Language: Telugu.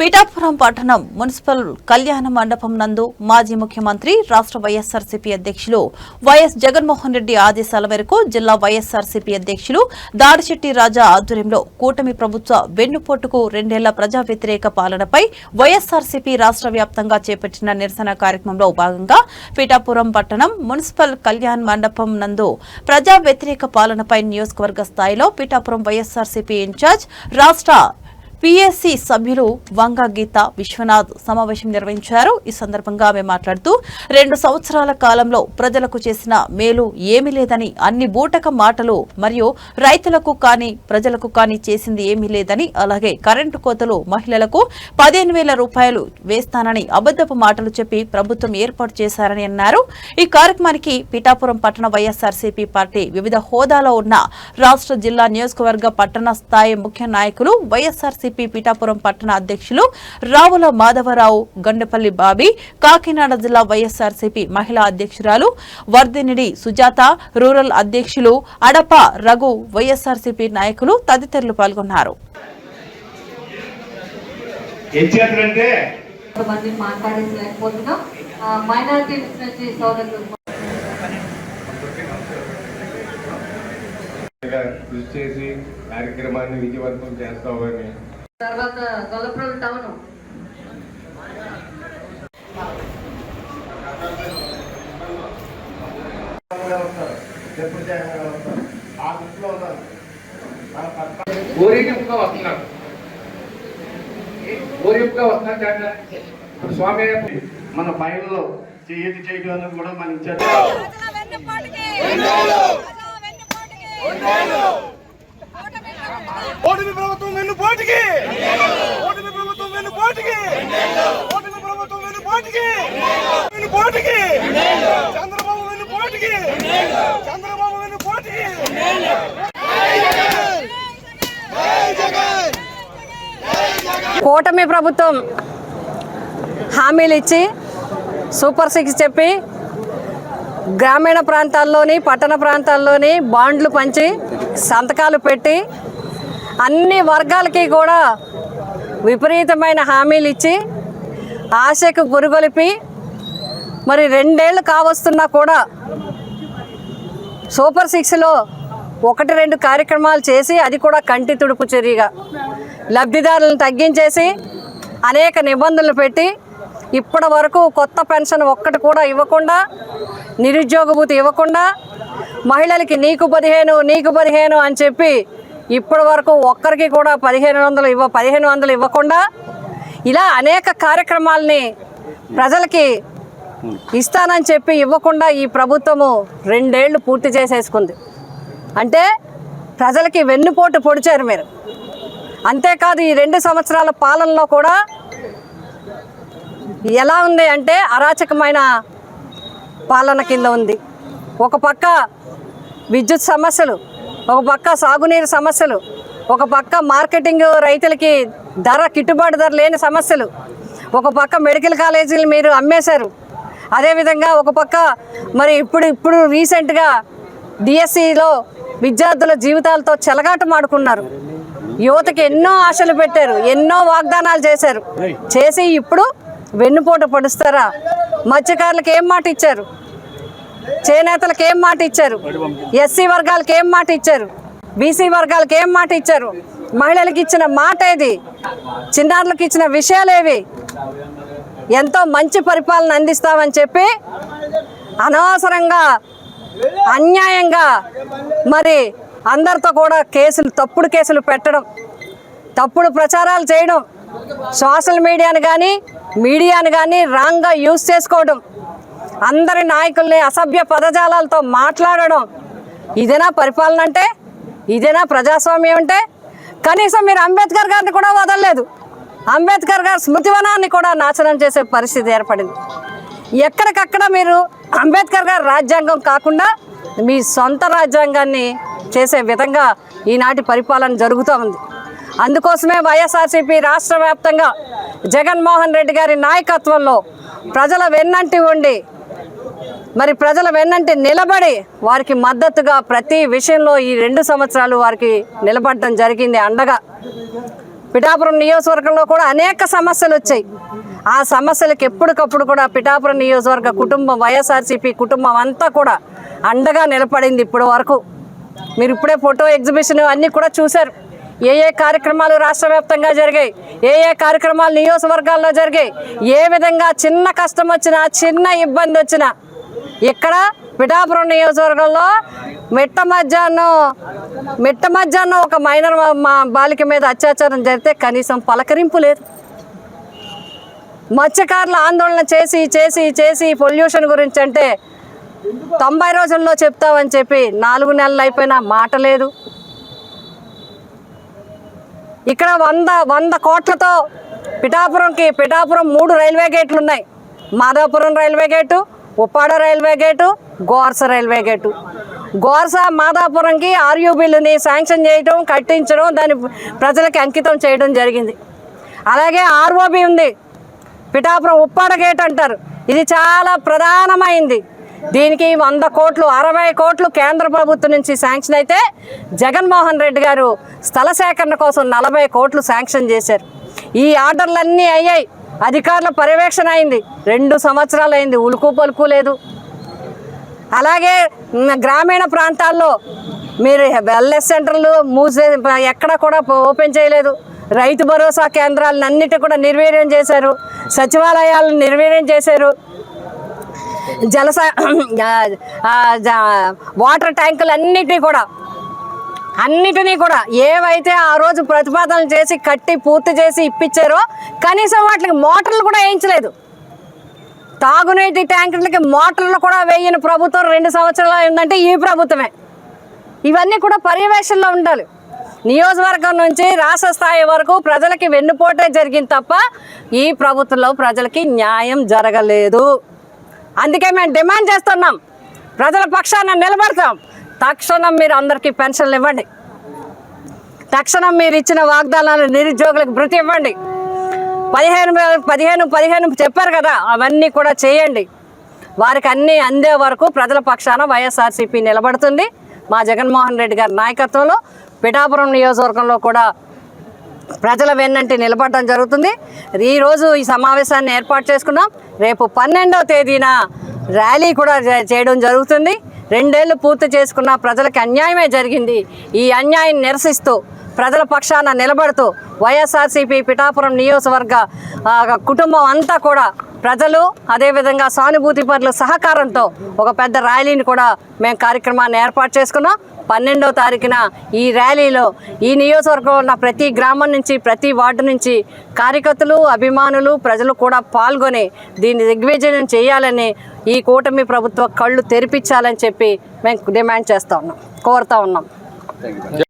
పీఠాపురం పట్టణం మున్సిపల్ కళ్యాణ మండపం నందు మాజీ ముఖ్యమంత్రి రాష్ట్ర వైఎస్ఆర్సీపీ అధ్యక్షులు వైఎస్ జగన్మోహన్ రెడ్డి ఆదేశాల మేరకు జిల్లా వైఎస్ఆర్సీపీ అధ్యక్షులు దాడిశెట్టి రాజా ఆధ్వర్యంలో కూటమి ప్రభుత్వ వెన్నుపోటుకు 2 ఏళ్ల ప్రజా వ్యతిరేక పాలనపై వైఎస్ఆర్సీపీ రాష్ట్ర వ్యాప్తంగా చేపట్టిన నిరసన కార్యక్రమంలో భాగంగా పీఠాపురం పట్టణం మున్సిపల్ కళ్యాణ మండపం నందు ప్రజా వ్యతిరేక పాలనపై నియోజకవర్గ స్థాయిలో పీఠాపురం వైఎస్ఆర్సీపీ ఇన్ఛార్జ్ రాష్ట్ర పీఎస్సీ సభ్యులు వంగ గీత విశ్వనాథ్ సమావేశం నిర్వహించారు. ఈ సందర్భంగా ఆమె మాట్లాడుతూ 2 సంవత్సరాల కాలంలో ప్రజలకు చేసిన మేలు ఏమీ లేదని, అన్ని బూటక మాటలు మరియు రైతులకు కానీ ప్రజలకు కానీ చేసింది ఏమీ లేదని, అలాగే కరెంటు కోతలు మహిళలకు 15,000 రూపాయలు వేస్తానని అబద్ధపు మాటలు చెప్పి ప్రభుత్వం ఏర్పాటు చేశారని అన్నారు. ఈ కార్యక్రమానికి పీఠాపురం పట్టణ వైఎస్ఆర్సీపీ పార్టీ వివిధ హోదాలో ఉన్న రాష్ట్ర జిల్లా నియోజకవర్గ పట్టణ స్థాయి ముఖ్య నాయకులు వైఎస్ఆర్సీపీ పీఠాపురం పట్టణ అధ్యక్షులు రావుల మాధవరావు, గండపల్లి బాబీ, కాకినాడ జిల్లా వైఎస్ఆర్సీపీ మహిళా అధ్యక్షురాలు వర్ధినిడి సుజాత, రూరల్ అధ్యక్షులు అడప రఘు, వైఎస్ఆర్సీపీ నాయకులు తదితరులు పాల్గొన్నారు. కృషి చేసి కార్యక్రమాన్ని విజయవంతం చేస్తామని తర్వాత గొల్లప్రోలు టౌన్ స్వామి మన పైనలో ఏది చేయడం అన్నది కూడా మన ఇచ్చారు. ఓటమి ప్రభుత్వం వెన్నుపోటుకి, ఓటమి ప్రభుత్వం వెన్నుపోటుకి, ఓటమి ప్రభుత్వం వెన్నుపోటుకి, వెన్నుపోటుకి, చంద్రబాబు వెన్నుపోటుకి, చంద్రబాబు వెన్నుపోటుకి. కూటమి ప్రభుత్వం హామీలు ఇచ్చి సూపర్ 6 చెప్పి గ్రామీణ ప్రాంతాల్లోని పట్టణ ప్రాంతాల్లోని బాండ్లు పంచి సంతకాలు పెట్టి అన్ని వర్గాలకి కూడా విపరీతమైన హామీలు ఇచ్చి ఆశకు గురిగొలిపి మరి 2 ఏళ్ళు కావస్తున్నా కూడా సూపర్ 6లో 1-2 కార్యక్రమాలు చేసి అది కూడా కంటి తుడుపు చర్యగా లబ్ధిదారులను తగ్గించేసి అనేక నిబంధనలు పెట్టి ఇప్పటి వరకు కొత్త పెన్షన్ ఒక్కటి కూడా ఇవ్వకుండా, నిరుద్యోగ భృతి ఇవ్వకుండా, మహిళలకి నీకు 15 అని చెప్పి ఇప్పటి వరకు ఒక్కరికి కూడా 1500 ఇవ్వకుండా ఇలా అనేక కార్యక్రమాలని ప్రజలకి ఇస్తానని చెప్పి ఇవ్వకుండా ఈ ప్రభుత్వము 2 ఏళ్ళు పూర్తి చేసేసుకుంది. అంటే ప్రజలకి వెన్నుపోటు పొడిచారు మీరు. అంతేకాదు ఈ 2 సంవత్సరాల పాలనలో కూడా ఎలా ఉంది అంటే అరాచకమైన పాలన కింద ఉంది. ఒక పక్క విద్యుత్ సమస్యలు, ఒక పక్క సాగునీరు సమస్యలు, ఒక పక్క మార్కెటింగ్ రైతులకి గిట్టుబాటు ధర లేని సమస్యలు, ఒక పక్క మెడికల్ కాలేజీలు మీరు అమ్మేశారు. అదేవిధంగా ఒక పక్క మరి ఇప్పుడు రీసెంట్గా డిఎస్సిలో విద్యార్థుల జీవితాలతో చెలగాటమాడుకున్నారు. యువతకి ఎన్నో ఆశలు పెట్టారు, ఎన్నో వాగ్దానాలు చేసి ఇప్పుడు వెన్నుపోటు పొడుస్తారా? మత్స్యకారులకు ఏం మాట ఇచ్చారు? చేనేతలకు ఏం మాట ఇచ్చారు? ఎస్సీ వర్గాలకు ఏం మాట ఇచ్చారు? బీసీ వర్గాలకు ఏం మాట ఇచ్చారు? మహిళలకు ఇచ్చిన మాట ఏది? చిన్నారులకు ఇచ్చిన విషయాలేవి? ఎంతో మంచి పరిపాలన అందిస్తామని చెప్పి అనవసరంగా అన్యాయంగా మరి అందరితో కూడా తప్పుడు కేసులు పెట్టడం, తప్పుడు ప్రచారాలు చేయడం, సోషల్ మీడియాని కానీ రాంగ్గా యూజ్ చేసుకోవడం, అందరి నాయకుల్ని అసభ్య పదజాలాలతో మాట్లాడడం, ఇదేనా పరిపాలన అంటే? ఇదేనా ప్రజాస్వామ్యం అంటే? కనీసం మీరు అంబేద్కర్ గారిని కూడా వదలలేదు. అంబేద్కర్ గారి స్మృతివనాన్ని కూడా నాశనం చేసే పరిస్థితి ఏర్పడింది. ఎక్కడికక్కడ మీరు అంబేద్కర్ గారి రాజ్యాంగం కాకుండా మీ సొంత రాజ్యాంగాన్ని చేసే విధంగా ఈనాటి పరిపాలన జరుగుతూ ఉంది. అందుకోసమే వైఎస్ఆర్సీపీ రాష్ట్ర వ్యాప్తంగా జగన్మోహన్ రెడ్డి గారి నాయకత్వంలో ప్రజల వెన్నంటి ఉండి మరి ప్రజల వెన్నంటి నిలబడి వారికి మద్దతుగా ప్రతి విషయంలో ఈ 2 సంవత్సరాలు వారికి నిలబడటం జరిగింది అండగా. పిఠాపురం నియోజకవర్గంలో కూడా అనేక సమస్యలు వచ్చాయి. ఆ సమస్యలకు ఎప్పటికప్పుడు కూడా పిఠాపురం నియోజకవర్గ కుటుంబం, వైఎస్ఆర్సీపీ కుటుంబం అంతా కూడా అండగా నిలబడింది. ఇప్పటి వరకు మీరు ఇప్పుడే ఫోటో ఎగ్జిబిషన్ అన్నీ కూడా చూశారు. ఏ కార్యక్రమాలు రాష్ట్ర వ్యాప్తంగా జరిగాయి, ఏ కార్యక్రమాలు నియోజకవర్గాల్లో జరిగాయి, ఏ విధంగా చిన్న కష్టం వచ్చినా, చిన్న ఇబ్బంది వచ్చినా ఇక్కడ పిఠాపురం నియోజకవర్గంలో మిట్ట మధ్యాహ్నం ఒక మైనర్ బాలిక మీద అత్యాచారం జరిగితే కనీసం పలకరింపు లేదు. మత్స్యకారులు ఆందోళన చేసి పొల్యూషన్ గురించి అంటే 90 రోజుల్లో చెప్తామని చెప్పి 4 నెలలు అయిపోయినా మాట లేదు. ఇక్కడ 100 కోట్లతో పిఠాపురం 3 రైల్వే గేట్లు ఉన్నాయి. Madapuram railway gate, Uppada railway gate, Gorsa railway gate. Gorsa మాదాపురంకి ఆర్యూబీలని శాంక్షన్ చేయడం, కట్టించడం, దాన్ని ప్రజలకి అంకితం చేయడం జరిగింది. అలాగే ఆర్ఓబి ఉంది, పిఠాపురం ఉప్పాడ గేట్ అంటారు. ఇది చాలా ప్రధానమైంది. దీనికి 100 కోట్లు, 60 కోట్లు కేంద్ర ప్రభుత్వం నుంచి శాంక్షన్ అయితే జగన్మోహన్ రెడ్డి గారు స్థల సేకరణ కోసం 40 కోట్లు శాంక్షన్ చేశారు. ఈ ఆర్డర్లన్నీ అయ్యాయి, అధికారుల పర్యవేక్షణ అయింది. 2 సంవత్సరాలు అయింది, ఉలుకు పలుకు లేదు. అలాగే గ్రామీణ ప్రాంతాల్లో మీరు వెల్నెస్ సెంటర్లు ఎక్కడ కూడా ఓపెన్ చేయలేదు. రైతు భరోసా కేంద్రాలను అన్నిటి కూడా నిర్వీర్యం చేశారు. సచివాలయాలను నిర్వీర్యం చేశారు. వాటర్ ట్యాంకులు అన్నిటినీ కూడా ఏవైతే ఆ రోజు ప్రతిపాదనలు చేసి కట్టి పూర్తి చేసి ఇప్పించారో కనీసం వాటికి మోటార్లు కూడా వేయించలేదు. తాగునీటి ట్యాంకులకి మోటార్లు కూడా వేయని ప్రభుత్వం 2 సంవత్సరాలు అయిందంటే ఈ ప్రభుత్వమే. ఇవన్నీ కూడా పర్యవేక్షణలో ఉండాలి. నియోజకవర్గం నుంచి రాష్ట్ర స్థాయి వరకు ప్రజలకి వెన్నుపోటే జరిగింది తప్ప ఈ ప్రభుత్వంలో ప్రజలకి న్యాయం జరగలేదు. అందుకే మేము డిమాండ్ చేస్తున్నాం, ప్రజల పక్షాన నిలబడతాం. తక్షణం మీరు అందరికీ పెన్షన్లు ఇవ్వండి. తక్షణం మీరు ఇచ్చిన వాగ్దానాలు నిరుద్యోగులకు భృతి ఇవ్వండి. 15 చెప్పారు కదా, అవన్నీ కూడా చేయండి. వారికి అన్నీ అందే వరకు ప్రజల పక్షాన వైఎస్ఆర్సీపీ నిలబడుతుంది. మా జగన్మోహన్ రెడ్డి గారి నాయకత్వంలో పిఠాపురం నియోజకవర్గంలో కూడా ప్రజల వెన్నంటి నిలబడడం జరుగుతుంది. ఈరోజు ఈ సమావేశాన్ని ఏర్పాటు చేసుకున్నాం. రేపు 12వ తేదీన ర్యాలీ కూడా చేయడం జరుగుతుంది. 2 ఏళ్ళు పూర్తి చేసుకున్న ప్రజలకు అన్యాయమే జరిగింది. ఈ అన్యాయం నిరసిస్తూ ప్రజల పక్షాన నిలబడుతూ వైఎస్ఆర్సీపీ పిఠాపురం నియోజకవర్గ కుటుంబం అంతా కూడా ప్రజలు అదేవిధంగా సానుభూతి పరుల సహకారంతో ఒక పెద్ద ర్యాలీని కూడా మేము కార్యక్రమాన్ని ఏర్పాటు చేసుకున్నాం. 12వ తారీఖున ఈ ర్యాలీలో ఈ నియోజకవర్గంలో ఉన్న ప్రతి గ్రామం నుంచి, ప్రతి వార్డు నుంచి కార్యకర్తలు, అభిమానులు, ప్రజలు కూడా పాల్గొని దీన్ని దిగ్విజయం చేయాలని, ఈ కూటమి ప్రభుత్వ కళ్ళు తెరిపించాలని చెప్పి మేము డిమాండ్ చేస్తూ ఉన్నాం, కోరుతూ ఉన్నాం.